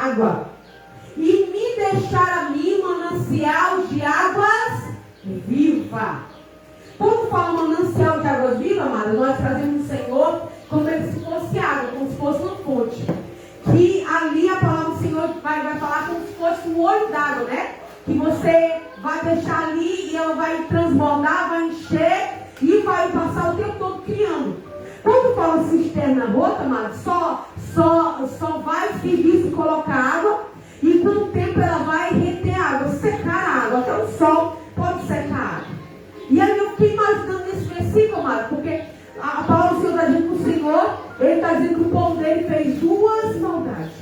água. E me deixar a mim manancial de águas viva. Quando fala manancial de águas vivas, amado, nós trazemos o Senhor como se fosse água, como se fosse uma fonte. Que ali a palavra do Senhor vai falar como se fosse um olho d'água, né? Que você vai deixar ali e ela vai transbordar, vai encher e vai passar o tempo todo criando. Quando fala cisterna rota, amado, só vai servir se colocar água e com o tempo ela vai reter água, secar a água, até o sol pode secar a água. E aí eu fiquei imaginando nesse versículo, amado, porque a palavra do Senhor está dizendo que o Senhor, ele está dizendo que o povo dele fez duas maldades.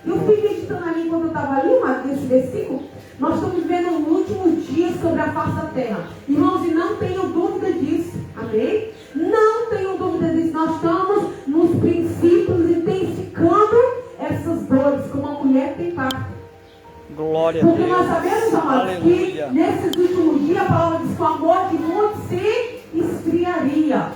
Eu fui meditando ali enquanto eu estava ali, amado, nesse versículo. Nós estamos vivendo um último dia sobre a face da terra. Irmãos, e não tenho dúvida disso. Amém? Não tenho dúvida disso. Nós estamos nos princípios intensificando essas dores, como a mulher tem parto. Glória a Deus. Porque nós sabemos, amados, que nesses últimos dias a palavra diz que o amor de muitos se esfriaria.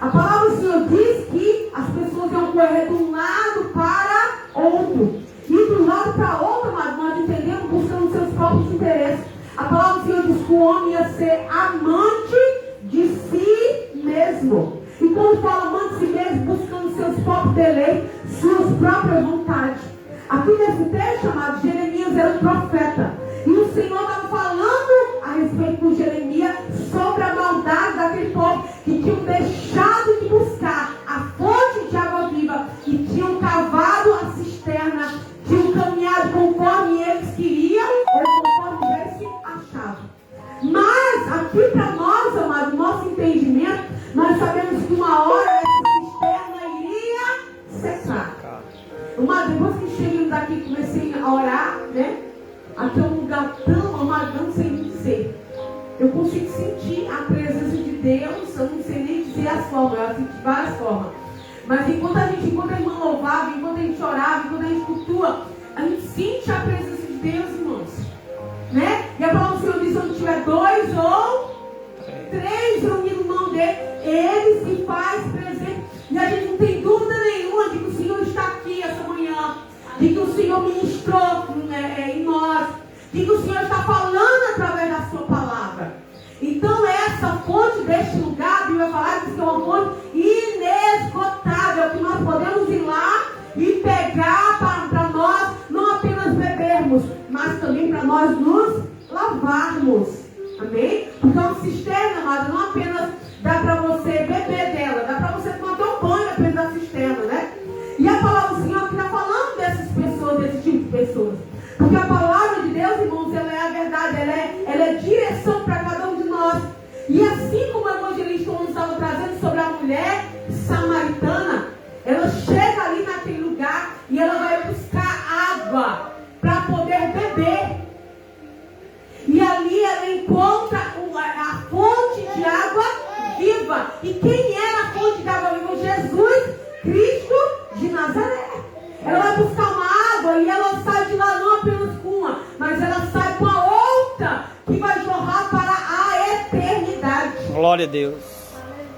A palavra do Senhor diz que as pessoas iam correr de um lado para outro. E de um lado para outro, mas nós entendemos buscando seus próprios interesses. A palavra do Senhor diz que o homem ia ser amante de si mesmo. E quando fala amante de si mesmo, buscando seus próprios deleites, suas próprias vontades. Aqui nesse texto chamado Jeremias era um profeta. E o Senhor estava falando a respeito de Jeremias sobre a maldade daquele povo que tinham deixado de buscar a fonte de água viva e tinham cavado a cisterna, tinham caminhado conforme eles queriam ou conforme eles se achavam. Mas aqui para nós, amado, nosso entendimento, nós sabemos que uma hora essa cisterna iria secar. Uma, depois que chegamos aqui e comecei a orar, né? Aqui é um lugar tão amado, não sei dizer. Eu consigo sentir a presença de Deus, eu não sei nem dizer as formas, eu sinto várias formas. Mas enquanto a irmã louvava, enquanto a gente orava, enquanto a gente cultua, a gente sente a presença de Deus, irmãos. Né? E a palavra do Senhor diz, onde tiver 2 ou 3 reunidos no nome dele, ele se faz presente. E a gente não tem dúvida nenhuma de que o Senhor está aqui essa manhã, de que o Senhor ministrou em nós, de que o Senhor está falando através da sua palavra. Então essa fonte deste lugar, a Bíblia vai falar que é uma fonte inesgotável, que nós podemos ir lá e pegar para nós, não apenas bebermos, mas também para nós nos lavarmos. Amém? Porque uma cisterna, amado, não apenas dá para você beber dela, dá para você tomar até um banho dentro da cisterna, né? E a palavra do Senhor que está falando dessas pessoas, desse tipo de pessoas. Porque a palavra de Deus, irmãos, ela é a verdade, ela é direção para cada um de nós. E assim como o evangelista nos estava trazendo sobre a mulher samaritana, ela chega ali naquele lugar e ela vai buscar água para poder beber. E ali ela encontra a fonte de água viva. E quem era a fonte de água viva? Jesus Cristo de Nazaré. Ela vai buscar uma água e ela sai de lá não apenas com uma, mas ela sai com a outra que vai jorrar para a eternidade. Glória a Deus.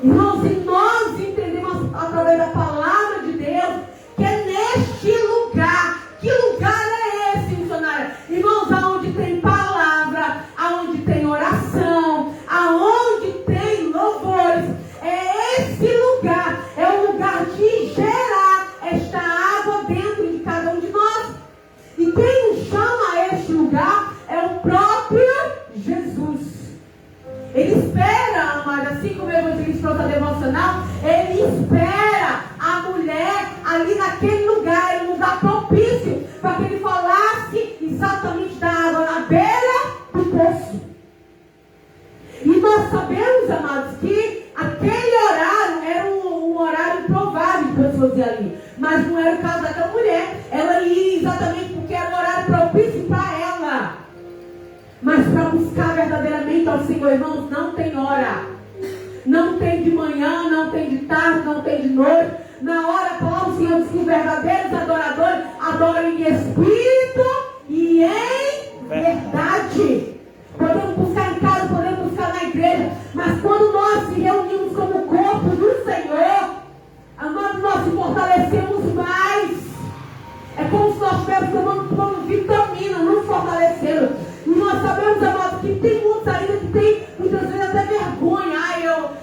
Irmãos, e nós entendemos através da palavra de Deus que é neste lugar. Que lugar é esse, missionário? Irmãos, aonde tem palavra, aonde tem oração, aonde tem louvores, é esse lugar, é o lugar de gerar esta água dentro de cada um de nós. E quem nos chama a este lugar é o próprio Jesus. Ele espera, amado, assim como o evangelista trouxe a devocional, ele espera a mulher ali naquele lugar, ele lugar propício, para que ele falasse exatamente da água na beira do poço. E nós sabemos, amados, que aquele horário era um horário improvável de pessoas ir ali. Mas não era o caso daquela mulher. Ela ia exatamente porque era um horário propício para ela. Mas para buscar verdadeiramente ao Senhor, irmãos, não tem hora. Não tem de manhã, não tem de tarde, não tem de noite. Na hora, a palavra do Senhor diz que os verdadeiros adoradores adoram em espírito e em verdade. Podemos buscar em casa, podemos buscar na igreja, mas quando nós se reunimos como corpo do Senhor, amados, nós se fortalecemos mais. É como que nós estivermos tomando vitamina, nos fortalecendo. E nós sabemos, amados, que tem muitos ainda que tem, muitas vezes, até vergonha.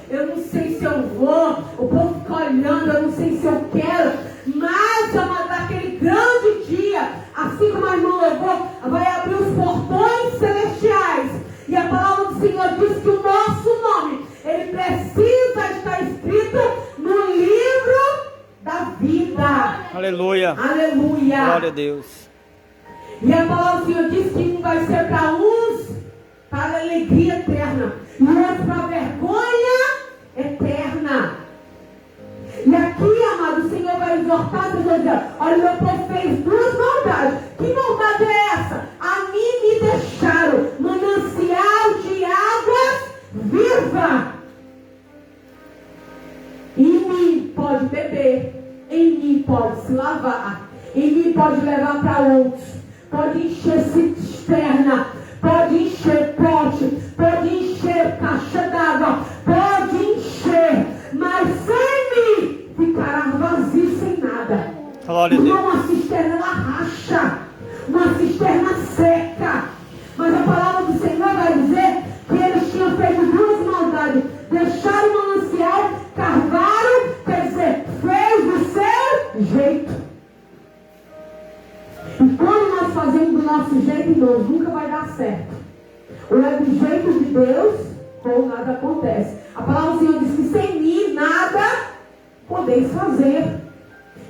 Eu não sei se eu vou, o povo fica olhando, eu não sei se eu quero. Mas, amado, naquele grande dia, assim como a irmã louvou, vai abrir os portões celestiais. E a palavra do Senhor diz que o nosso nome, ele precisa estar escrito no livro da vida. Aleluia. Aleluia. Glória a Deus. E a palavra do Senhor diz que um vai ser para uns para a alegria eterna e outro para a vergonha eterna. E aqui, amado, o Senhor vai exortar as pessoas dizendo: olha, meu povo fez duas maldades. Que maldade é essa? A mim me deixaram manancial de águas viva. Em mim pode beber, em mim pode se lavar, em mim pode levar para outros, pode encher cisterna, pode encher pote, pode encher caixa d'água, pode encher, mas sem mim ficará vazio, sem nada. Glória a Não, Deus. uma cisterna ela racha, uma cisterna seca. Mas a palavra do Senhor vai dizer que eles tinham feito duas maldades: deixaram o manancial, carvaram, quer dizer, fez do seu jeito. E quando nós fazemos do nosso jeito, irmãos, nunca vai dar certo. Ou é do jeito de Deus, ou nada acontece. A palavra do Senhor diz que sem mim nada podeis fazer.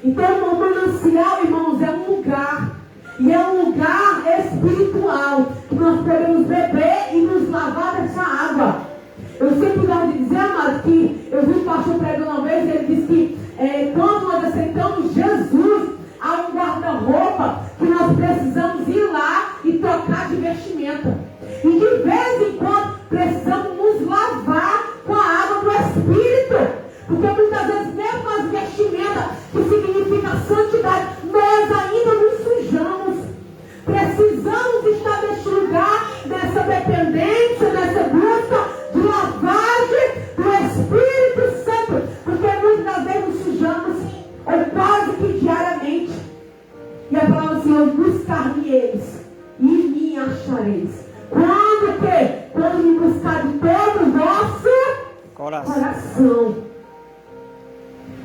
Então, o manancial, irmãos, é um lugar. E é um lugar espiritual que nós podemos beber e nos lavar dessa água. Eu sempre gosto de dizer, amado, que eu vi um pastor pregando uma vez, ele disse que quando nós aceitamos Jesus, há um guarda-roupa que nós precisamos ir lá e trocar de vestimenta. E de vez em quando precisamos nos lavar com a água do Espírito. Porque muitas vezes, mesmo as vestimentas, que significa santidade, nós ainda nos sujamos. Precisamos estar neste lugar, nessa dependência, nessa busca de lavagem do Espírito Santo. Porque muitas vezes nos sujamos, ou quase que diariamente. E a palavra do Senhor: buscar-me-eis, e em mim achareis. Quando que? Quando me buscar de todo o vosso coração.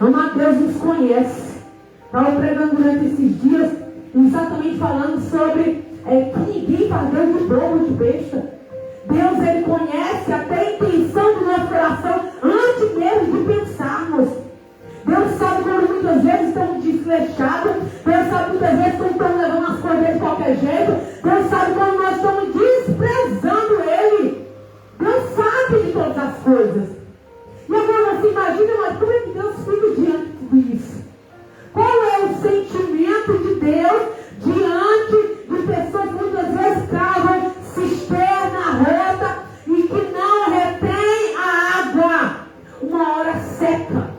Amado, Deus nos conhece. Estava pregando durante esses dias, exatamente falando sobre que ninguém faz Deus de bobo, de besta. Deus, ele conhece até a intenção do nosso coração antes mesmo de pensarmos. Deus sabe quando muitas vezes estamos desflechados. Deus sabe muitas vezes quando estamos levando as coisas de qualquer jeito. Deus sabe quando nós estamos desprezando Ele. Deus sabe de todas as coisas. E agora você imagina, mas como é que Deus fica diante de tudo isso? Qual é o sentimento de Deus diante de pessoas que muitas vezes cavam cisterna rota e que não retém a água? Uma hora seca.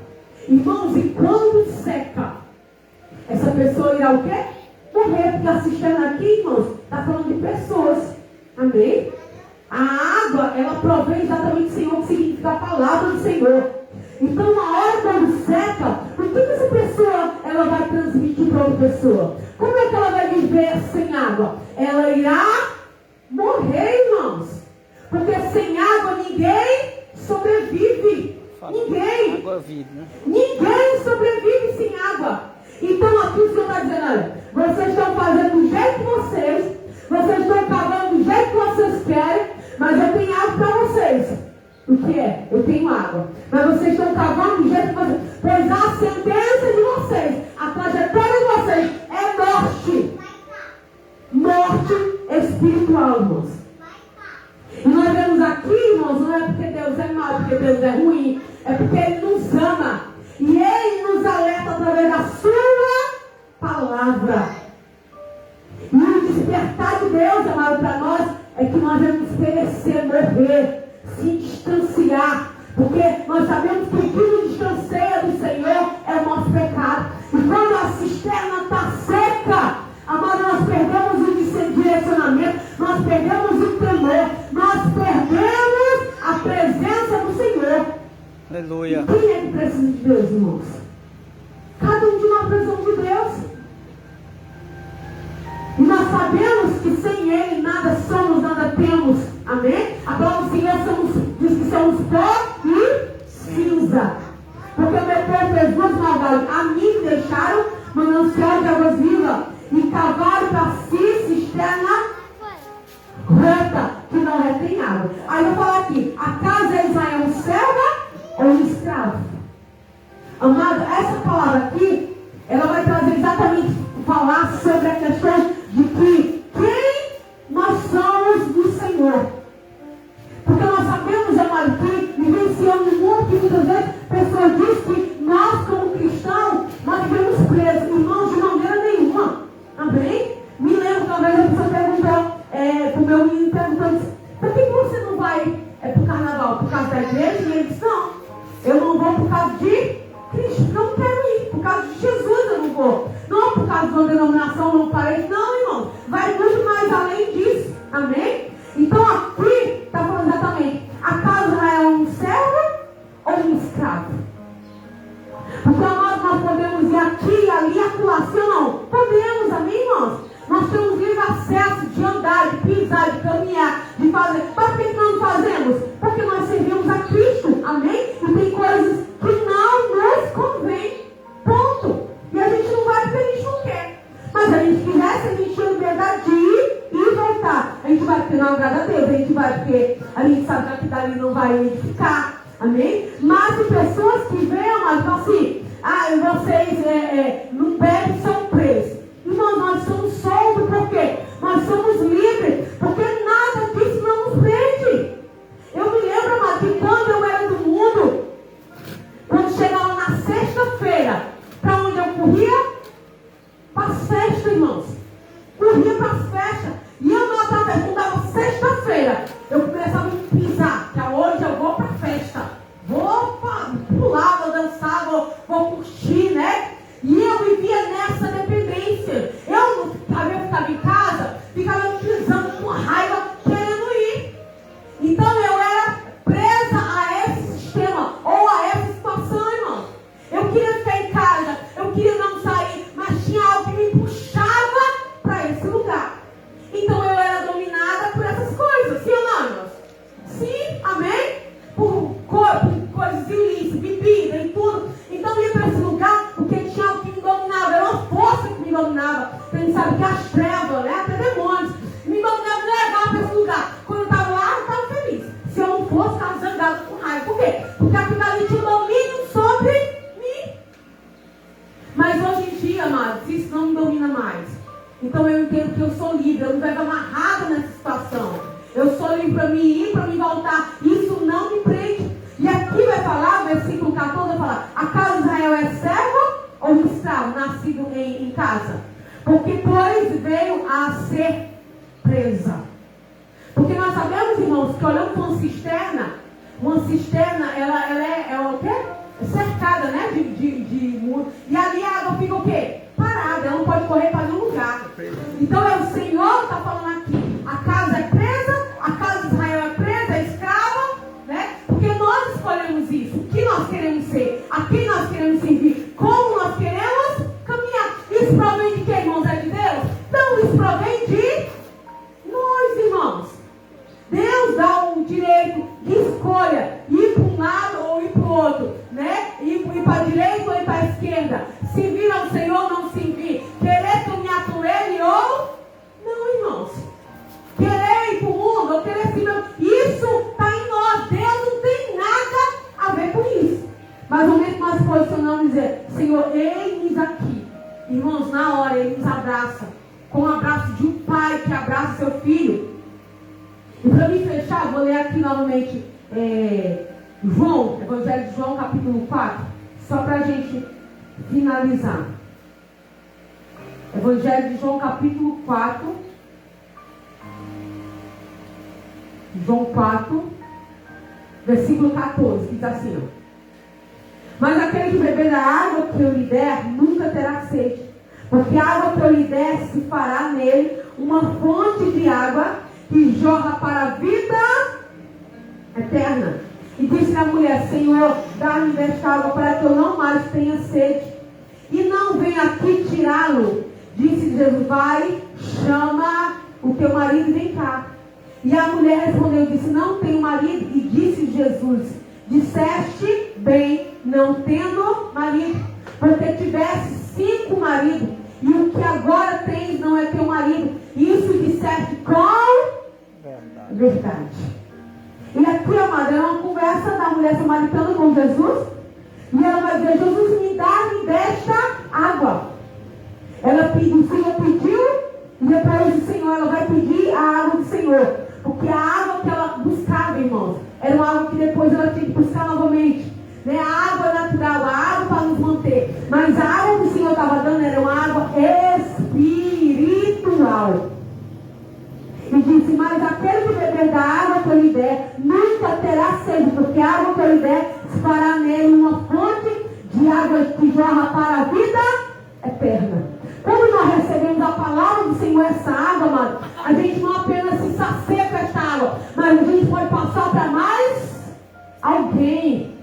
Irmãos, e quando seca, essa pessoa irá o quê? Morrer. Porque a cisterna aqui, irmãos, está falando de pessoas. Amém? A água, ela provém exatamente, Senhor, o que significa a palavra do Senhor. Então, uma hora quando seca, o que essa pessoa ela vai transmitir para outra pessoa? Como é que ela vai viver sem água? Ela irá morrer, irmãos. Porque sem água ninguém sobrevive. Ninguém. Água é vida, né? Ninguém sobrevive sem água. Então, aqui o Senhor está dizendo: olha, vocês estão fazendo do jeito que vocês estão cavando do jeito que vocês querem, mas eu tenho água para vocês. O que é? Eu tenho água. Mas vocês estão cavando do jeito que vocês... Pois a sentença de vocês, a trajetória de vocês é morte. Morte espiritual, irmãos. E nós vemos aqui, irmãos, não é porque Deus é mau, porque Deus é ruim. É porque Ele nos ama. E Ele nos alerta através da sua palavra. E o despertar de Deus, amado, para nós, é que nós devemos perecer, morrer, se distanciar. Porque nós sabemos que o que nos distancia do Senhor é o nosso pecado. E quando a cisterna está seca, amado, nós perdemos o direcionamento, nós perdemos o temor, nós perdemos a presença do Senhor. Aleluia. E quem é que precisa de Deus, irmãos? Cada um de nós precisamos de Deus. E nós sabemos que sem Ele nada somos, nada temos. Amém? A palavra do Senhor diz que somos pó e cinza. Porque o meu povo fez duas maldades. A mim deixaram manancial de águas vivas e cavaram para si cisterna rota, que não retém água. Aí eu vou falar aqui, acaso Israel é um servo ou um escravo? Amado, essa palavra aqui, ela vai trazer exatamente, falar sobre a questão de que quem nós somos do Senhor. Porque nós sabemos, amado, que vivenciamos um mundo que muitas vezes pessoas dizem que nós, como cristãos, nós vivemos presos, irmãos, de maneira nenhuma. Amém? Me lembro que uma vez a pessoa perguntou para o meu menino, perguntando, por que você não vai para o carnaval? Por causa da igreja? E ele disse, não, eu não vou por causa de Cristo, não quero ir. Por causa de Jesus eu não vou. Não por causa de uma denominação, não parei. Não, irmão. Vai muito mais além disso. Amém? Então aqui está falando exatamente, acaso Israel é um servo ou um escravo? Porque nós podemos ir aqui, ali, acolá, sim ou não? Podemos, amém, irmãos? Nós temos livre acesso de andar, de pisar, de caminhar, de fazer. Mas por que nós não fazemos? Porque nós servimos a Cristo, amém? E tem coisas que não nos convém, ponto. E a gente não vai porque a gente não quer. Mas se a gente quisesse, a gente tinha liberdade de ir e voltar. A gente vai porque não agrada a Deus, a gente vai porque a gente sabe que aqui dali não vai edificar, amém? Mas tem pessoas que veem, mas falam assim, vocês não bebem, são presos. Irmão, nós somos soltos, por quê? Nós somos livres, porque nada disso não nos prende. Eu me lembro, amado, que quando eu era do mundo, quando chegava na sexta-feira, para onde eu corria? Para as festas, irmãos. Corria para as festas. E eu não estava perguntava sexta-feira. Eu começava a me pisar, que hoje eu vou para a festa. Vou pular, vou dançar, vou curtir, né? E eu vivia nessa dependência. Eu ficava em casa, ficava me pisando com raiva, querendo ir. Então eu era presa a esse sistema, ou a essa situação, irmão. Eu queria ficar em casa, eu queria não sair, mas tinha algo que me puxava para esse lugar. Então eu era dominada por essas coisas, sim ou não, irmãos? Sim, amém? Por coisas ilícitas, bebida e tudo. Então eu ia para esse lugar porque tinha algo que me dominava, era uma força que me dominava. A gente sabe que as trevas, né? Até demônios, me dominavam, me levavam para esse lugar. Quando eu estava lá, eu estava feliz. Se eu não fosse, estava zangado com raiva. Por quê? Porque aquilo ali tinha domínio sobre mim. Mas hoje em dia, amados, isso não me domina mais. Então eu entendo que eu sou livre, eu não vivo amarrada nessa situação. Eu sou livre para me ir, para me voltar. Isso não me prende. E aqui vai falar, versículo 14, vai falar, acaso Israel é servo ou escravo, nascido em casa? Porque pois veio a ser presa. Porque nós sabemos, irmãos, que olhando para uma cisterna, ela é o quê? Cercada, né? De muro. E ali a água fica o quê? Parada, ela não pode correr para nenhum lugar. Então é o Senhor que está falando aqui. A casa é presa, a casa de Israel é presa, é escrava, né? Porque nós escolhemos isso. O que nós queremos ser? A quem nós queremos servir? Como nós queremos caminhar? Isso provém de quê, irmãos? É de Deus? Então isso provém de nós, irmãos. Deus dá o direito de escolha, ir para um lado ou ir para o outro, né? Ir para a direita ou ir para a esquerda. Servir ao Senhor, não servir. Querer caminhar com Ele ou não, irmãos. Querer ir para o mundo ou querer servir. Isso está em nós. Deus não tem nada a ver com isso. Mas no momento que nós posicionamos e dizer, Senhor, eis aqui. Irmãos, na hora Ele nos abraça. Com o abraço de um pai que abraça seu filho. E para me fechar, vou ler aqui novamente João, Evangelho de João, capítulo 4, só para a gente finalizar. Evangelho de João, capítulo 4. João 4, versículo 14, que diz assim, ó. Mas aquele que beber da água que eu lhe der, nunca terá sede. Porque a água que eu lhe der se fará nele uma fonte de água que jorra para a vida eterna. E disse a mulher, Senhor, dá-me desta água para que eu não mais tenha sede. E não venha aqui tirá-lo. Disse Jesus, vai, chama o teu marido e vem cá. E a mulher respondeu e disse, não tenho marido. E disse Jesus, disseste bem, não tendo marido, porque tivesse 5 maridos, e o que agora tens não é teu marido. Isso disseste com verdade. E aqui, amada, é uma conversa da mulher samaritana com Jesus. E ela vai dizer, Jesus, me desta água. Ela pediu, o Senhor pediu, e depois o Senhor, ela vai pedir a água do Senhor. Porque a água que ela buscava, irmãos, era uma água que depois ela tinha que buscar novamente. Né? A água natural, a água para nos manter. Mas a água que o Senhor estava dando era uma água espiritual. E disse, mas aquele que beber da água que eu lhe der, nunca terá sede, porque a água que eu lhe der se fará nele uma fonte de água que jorra para a vida eterna. Quando nós recebemos a palavra do Senhor, essa água, amado, a gente não apenas se sacia com esta água, mas a gente pode passar para mais alguém.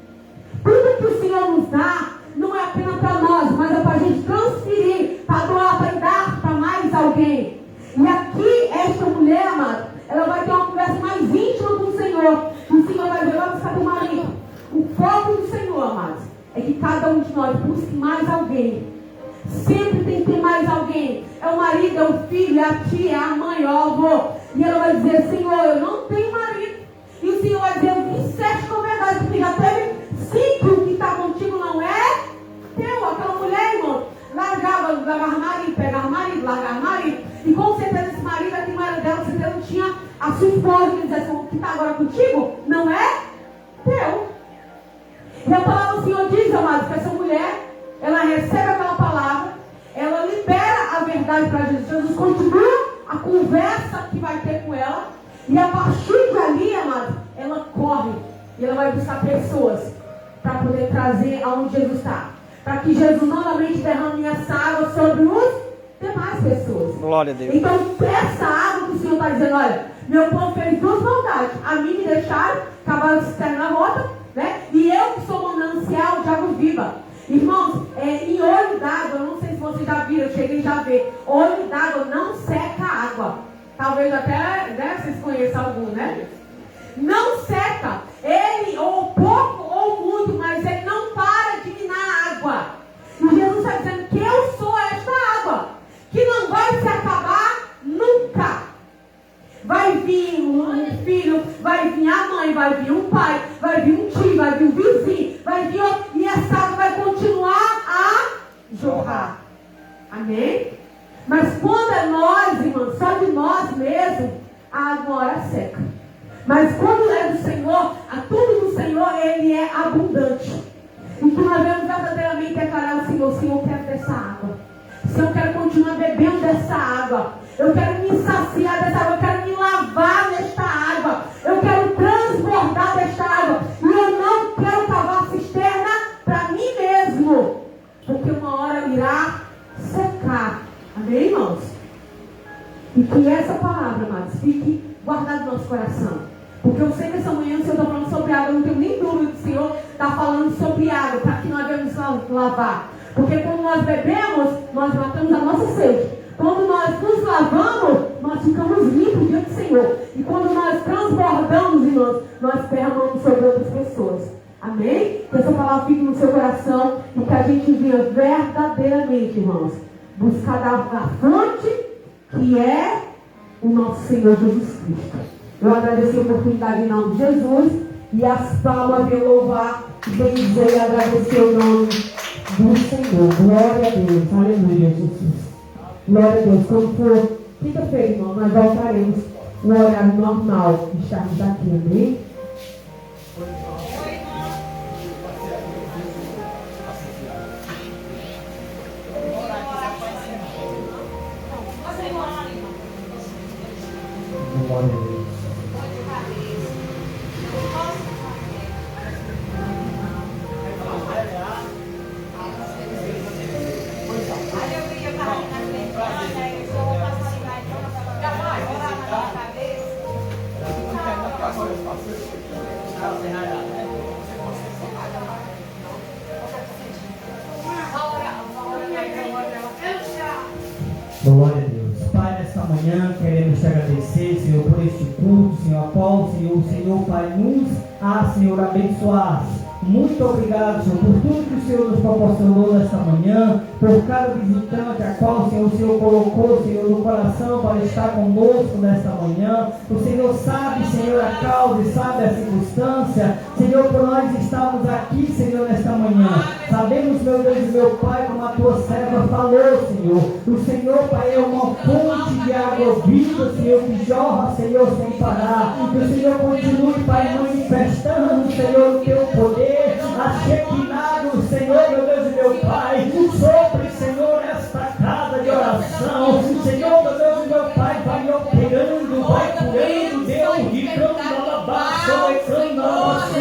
Tudo que o Senhor nos dá, não é apenas para nós, mas é para a gente transferir, para doar, para dar para mais alguém. E aqui, esta mulher, amada, ela vai ter uma conversa mais íntima com o Senhor. E o Senhor vai dizer, vai buscar teu marido. O foco do Senhor, amados, é que cada um de nós busque mais alguém. Sempre tem que ter mais alguém. É o marido, é o filho, é a tia, é a mãe, é o avô. E ela vai dizer, Senhor, eu não tenho marido. E o Senhor vai dizer, eu disseste com verdade, porque já teve 5 que está contigo, não é teu. Aquela mulher, irmão, largava marido, pegava marido, largava marido. E com certeza esse marido aqui não era dela, você não tinha a sua esposa que dizia assim, o que está agora contigo não é teu. E a palavra do Senhor diz, amados, que essa mulher, ela recebe aquela palavra, ela libera a verdade para Jesus. Jesus continua a conversa que vai ter com ela, e a partir dali, amados, ela corre e ela vai buscar pessoas para poder trazer aonde Jesus está, para que Jesus novamente derrame essa água sobre os demais pessoas. Glória a Deus. Então, essa água que o Senhor está dizendo, olha, meu povo fez 2 maldades. A mim me deixaram, acabaram de cisterna rota, né? E eu que sou manancial de água viva. Irmãos, em olho d'água, eu não sei se vocês já viram, eu cheguei já a ver, olho d'água não seca a água. Talvez até, né, vocês conheçam algum, né? Não seca. Ele, ou pouco ou muito, mas ele não para de minar a água. E Jesus está dizendo que eu sou esta água, que não vai se acabar nunca. Vai vir um filho, vai vir a mãe, vai vir um pai, vai vir um tio, vai vir um vizinho, vai vir outro, e essa água vai continuar a jorrar. Amém? Mas quando é nós, irmãos, só de nós mesmos, a água uma hora seca. Mas quando é do Senhor, a tudo do Senhor, Ele é abundante. E que nós devemos verdadeiramente declarar ao Senhor, Senhor, eu quero dessa água. Senhor, eu quero continuar bebendo dessa água. Eu quero me saciar dessa água. Eu quero me lavar desta água. Eu quero transbordar desta água. E eu não quero cavar cisterna para mim mesmo. Porque uma hora irá secar. Amém, irmãos? E que essa palavra, amados, fique guardada no nosso coração. Porque eu sei que essa manhã o Senhor está falando sobre água. Eu não tenho nem dúvida que o Senhor está falando sobre água, para que nós devemos lavar. Porque quando nós bebemos, nós matamos a nossa sede. Quando nós nos lavamos, nós ficamos limpos diante do Senhor. E quando nós transbordamos, irmãos, nós derramamos sobre outras pessoas. Amém? Que essa palavra fique no seu coração e que a gente venha verdadeiramente, irmãos, buscar da fonte que é o nosso Senhor Jesus Cristo. Eu agradeço a oportunidade em nome de Jesus. E as palmas de louvar, bendizer e agradecer o nome do Senhor. Glória a Deus. Aleluia, Jesus. Glória a Deus. Quando for quinta-feira, irmão, nós voltaremos no horário normal de estarmos aqui. Amém? Glória a Deus. Glória a Deus. Pai, nesta manhã manhã queremos te agradecer, Senhor, por este culto, Senhor, após, Senhor, Pai, Senhor, abençoasse. Muito obrigado, Senhor, por tudo que o Senhor nos proporcionou nesta manhã, por cada visitante a qual, Senhor, o Senhor colocou, Senhor, no coração para estar conosco nesta manhã. O Senhor sabe, Senhor, a causa e sabe a circunstância, Senhor, por nós estamos aqui, Senhor, nesta manhã. Sabemos, meu Deus e meu Pai, como a tua serva falou, Senhor. O Senhor, Pai, é uma fonte de água viva, Senhor, que jorra, Senhor, sem parar. Que o Senhor continue, Pai, manifestando, Senhor, o teu poder. Achequinado, Senhor, meu Deus e meu Pai, sobre, Senhor, esta casa de oração. Senhor, meu Deus e meu Pai, vai operando, vai curando, Deus, de cando, alabaço, e cando, alabaço,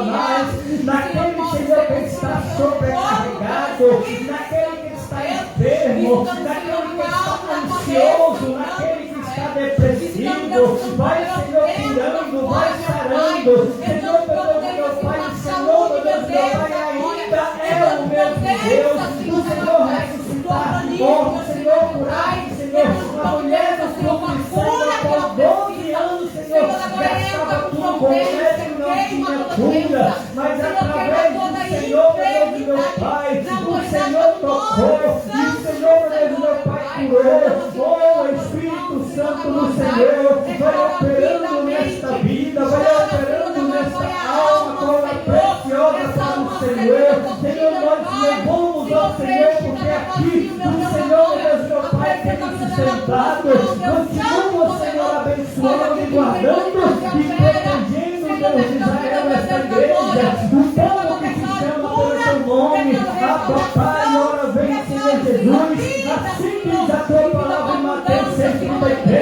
mais naquele, Senhor, que está sobrecarregado, naquele que está enfermo, naquele que está ansioso, naquele que está depressivo. Vai, Senhor, curando, vai sarando. Senhor, meu Deus e meu Pai, Senhor, meu Deus e meu Pai, ainda é o mesmo Deus. O Senhor ressuscitar morto, Senhor, curar, Senhor, a mulher do fluxo de sangue após 12 anos, Senhor, já estava tudo com ele, não tinha cura, mas através do Senhor, meu Deus e meu Pai, o Senhor tocou, e o Senhor, meu Deus e meu Pai, curou. Oh, Espírito Santo do Senhor, vai operando nesta vida, vai operando nesta alma, como é preciosa para o Senhor. Senhor, nós levamos ao Senhor, porque aqui o Senhor, meu Deus, meu Pai, tem nos sustentado. Continua, Senhor, abençoando e guardando e protegendo, Deus de Israel, nesta igreja. O povo que se chama pelo teu nome, a papai, ora vem, Senhor Jesus. Assim diz a tua palavra em Mateus 6,33.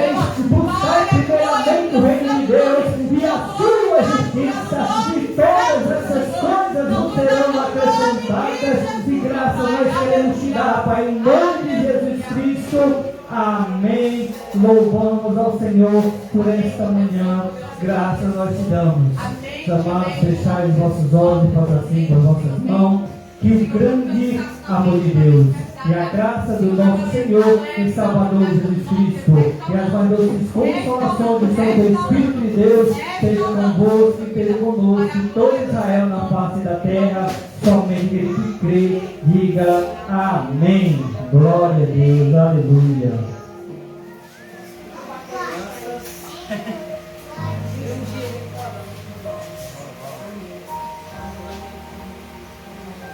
Buscai primeiramente o reino de Deus e a sua justiça, e todas essas coisas não serão acrescentadas. De graça nós queremos te dar, Pai, em nome de Jesus Cristo. Amém. Louvamos ao Senhor por esta manhã. Graças nós te damos. Amados, fechai os vossos olhos e faça assim com as vossas mãos. Que o grande amor de Deus e a graça do nosso Senhor e Salvador Jesus Cristo e as mais doces consolações do Santo Espírito de Deus seja convosco e esteja conosco em todo Israel na face da terra. Somente aquele que crê, diga amém. Glória a Deus, aleluia.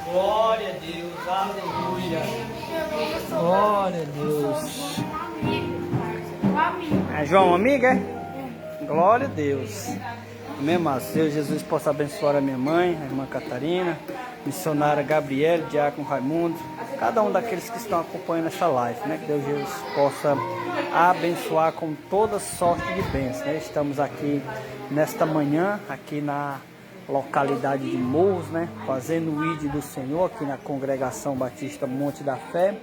Glória a Deus, aleluia. Glória a Deus. É João, amiga, é? Glória a Deus. Amém, mas Deus Jesus possa abençoar a minha mãe, a irmã Catarina, missionária Gabriele, diácono Raimundo, cada um daqueles que estão acompanhando essa live, né? Que Deus Jesus possa abençoar com toda sorte de bênçãos, né? Estamos aqui nesta manhã, aqui na localidade de Morros, né? Fazendo o ID do Senhor aqui na Congregação Batista Monte da Fé.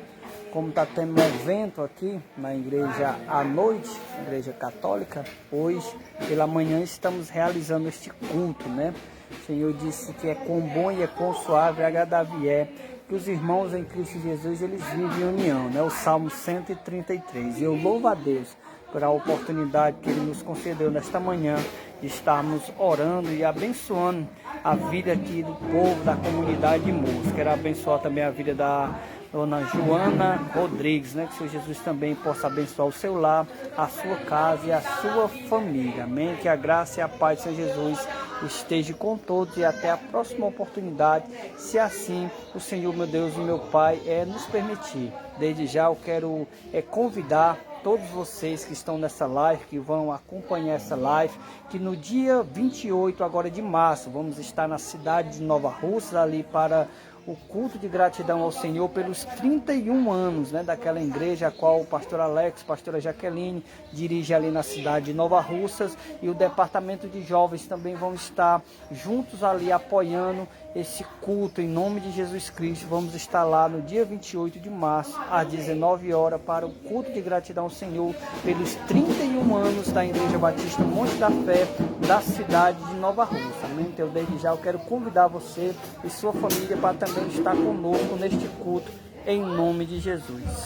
Como está tendo um evento aqui na igreja à noite, igreja católica, hoje pela manhã estamos realizando este culto, né? O Senhor disse que é quão bom e é quão suave e agradável é que os irmãos em Cristo Jesus eles vivem em união, né? O Salmo 133. E eu louvo a Deus por a oportunidade que Ele nos concedeu nesta manhã de estarmos orando e abençoando a vida aqui do povo da comunidade de Morros. Quero abençoar também a vida da Dona Joana Rodrigues, né? Que o Senhor Jesus também possa abençoar o seu lar, a sua casa e a sua família. Amém? Que a graça e a paz do Senhor Jesus esteja com todos e até a próxima oportunidade, se assim o Senhor, meu Deus e meu Pai, nos permitir. Desde já eu quero convidar todos vocês que estão nessa live, que vão acompanhar essa live, que no dia 28 agora de março, vamos estar na cidade de Nova Russas, ali para o culto de gratidão ao Senhor pelos 31 anos, né, daquela igreja a qual o pastor Alex, pastora Jaqueline dirige ali na cidade de Nova Russas, e o departamento de jovens também vão estar juntos ali apoiando esse culto em nome de Jesus Cristo. Vamos estar lá no dia 28 de março às 19 horas para o culto de gratidão ao Senhor pelos 31 anos da Igreja Batista Monte da Fé da cidade de Nova Russa. Amém? Então desde já eu quero convidar você e sua família para também estar conosco neste culto em nome de Jesus.